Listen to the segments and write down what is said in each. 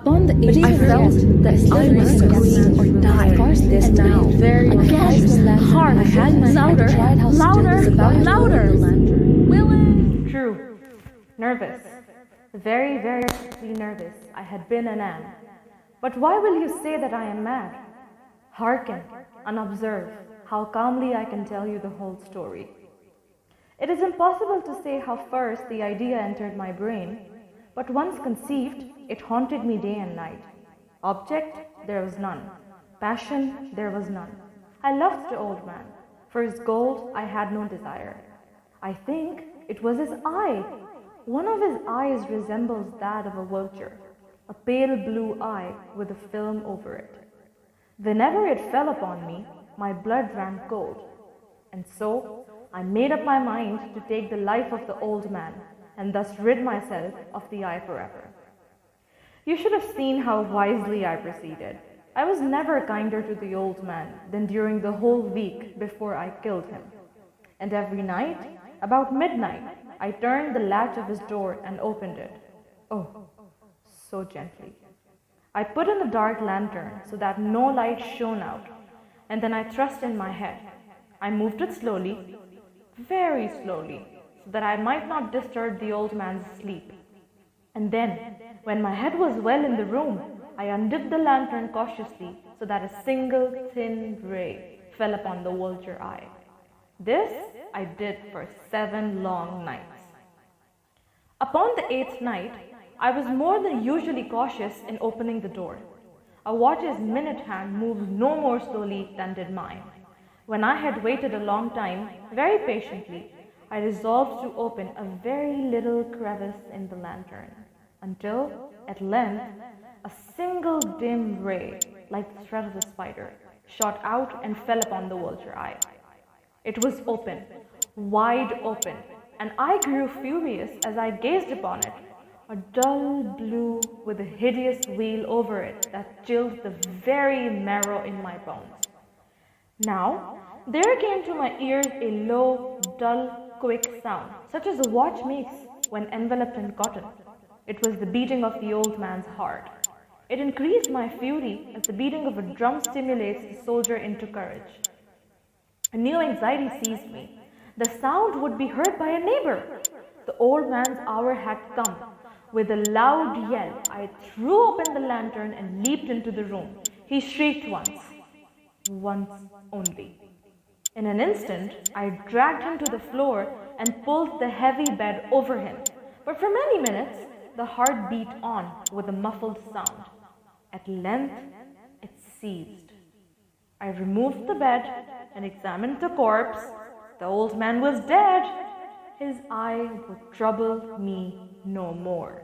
Upon the age I felt that I must scream or die this now. again, hard, louder, louder. True. Nervous. Very, very nervous. I had been and am. But why will you say that I am mad? Hearken and observe how calmly I can tell you the whole story. It is impossible to say how first the idea entered my brain, but once conceived, it haunted me day and night. Object, there was none. Passion, there was none. I loved the old man. For his gold, I had no desire. I think it was his eye. One of his eyes resembles that of a vulture, a pale blue eye with a film over it. Whenever it fell upon me, my blood ran cold. And so, I made up my mind to take the life of the old man and thus rid myself of the eye forever. You should have seen how wisely I proceeded. I was never kinder to the old man than during the whole week before I killed him. And every night, about midnight, I turned the latch of his door and opened it. Oh, so gently. I put in a dark lantern so that no light shone out, and then I thrust in my head. I moved it slowly, very slowly, so that I might not disturb the old man's sleep. And then, when my head was well in the room, I undid the lantern cautiously so that a single thin ray fell upon the vulture eye. This I did for 7 long nights. Upon the 8th night, I was more than usually cautious in opening the door. A watch's minute hand moved no more slowly than did mine. When I had waited a long time, very patiently, I resolved to open a very little crevice in the lantern, until, at length, a single dim ray, like the thread of a spider, shot out and fell upon the vulture eye. It was open, wide open, and I grew furious as I gazed upon it, a dull blue with a hideous veil over it that chilled the very marrow in my bones. Now, there came to my ears a low, dull, quick sound, such as a watch makes when enveloped in cotton. It was the beating of the old man's heart. It increased my fury as the beating of a drum stimulates the soldier into courage. A new anxiety seized me. The sound would be heard by a neighbor. The old man's hour had come. With a loud yell, I threw open the lantern and leaped into the room. He shrieked once only. In an instant, I dragged him to the floor and pulled the heavy bed over him. But for many minutes, the heart beat on with a muffled sound. At length, it ceased. I removed the bed and examined the corpse. The old man was dead. His eye would trouble me no more.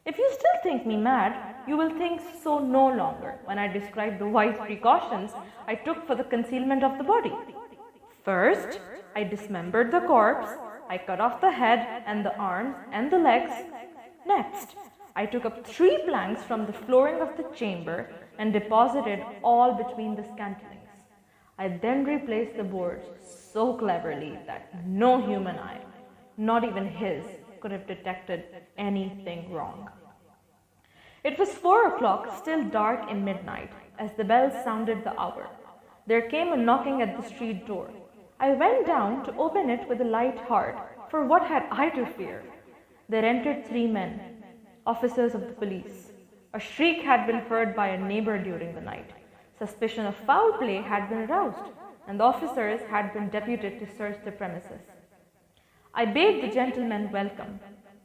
If you still think me mad, you will think so no longer when I describe the wise precautions I took for the concealment of the body. First, I dismembered the corpse. I cut off the head and the arms and the legs. Next, I took up 3 planks from the flooring of the chamber and deposited all between the scantlings. I then replaced the boards so cleverly that no human eye, not even his, could have detected anything wrong. It was 4 o'clock, still dark in midnight, as the bells sounded the hour. There came a knocking at the street door. I went down to open it with a light heart, for what had I to fear? There entered 3 men, officers of the police. A shriek had been heard by a neighbor during the night. Suspicion of foul play had been aroused, and the officers had been deputed to search the premises. I bade the gentlemen welcome.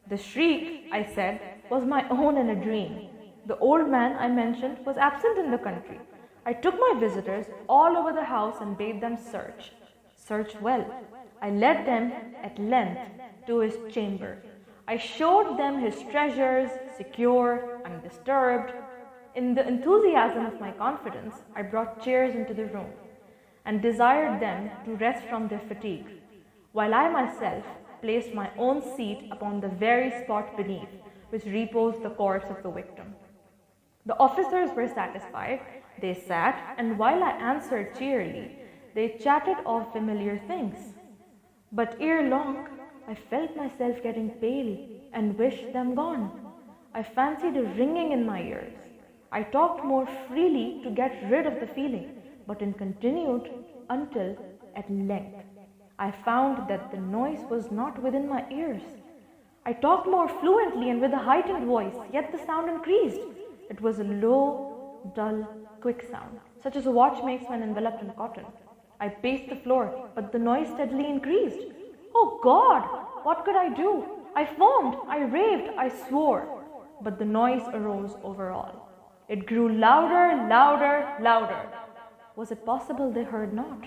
The shriek, I said, was my own in a dream. The old man I mentioned was absent in the country. I took my visitors all over the house and bade them search well. I led them at length to his chamber. I showed them his treasures, secure, undisturbed. In the enthusiasm of my confidence, I brought chairs into the room and desired them to rest from their fatigue, while I myself placed my own seat upon the very spot beneath which reposed the corpse of the victim. The officers were satisfied. They sat, and while I answered cheerily, they chatted of familiar things. But ere long, I felt myself getting pale and wished them gone. I fancied a ringing in my ears. I talked more freely to get rid of the feeling, but it continued until, at length, I found that the noise was not within my ears. I talked more fluently and with a heightened voice, yet the sound increased. It was a low, dull, quick sound, such as a watch makes when enveloped in cotton. I paced the floor, but the noise steadily increased. Oh God! What could I do? I foamed, I raved, I swore. But the noise arose over all. It grew louder, louder, louder. Was it possible they heard not?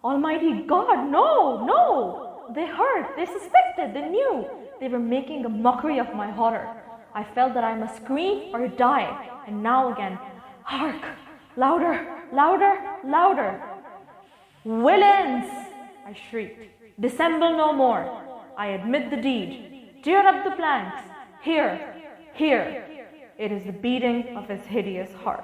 Almighty God, no, no! They heard, they suspected, they knew. They were making a mockery of my horror. I felt that I must scream or die. And now again, hark! Louder, louder, louder! Villains! I shrieked. Dissemble no more. I admit the deed. Tear up the planks. Here, here. It is the beating of his hideous heart.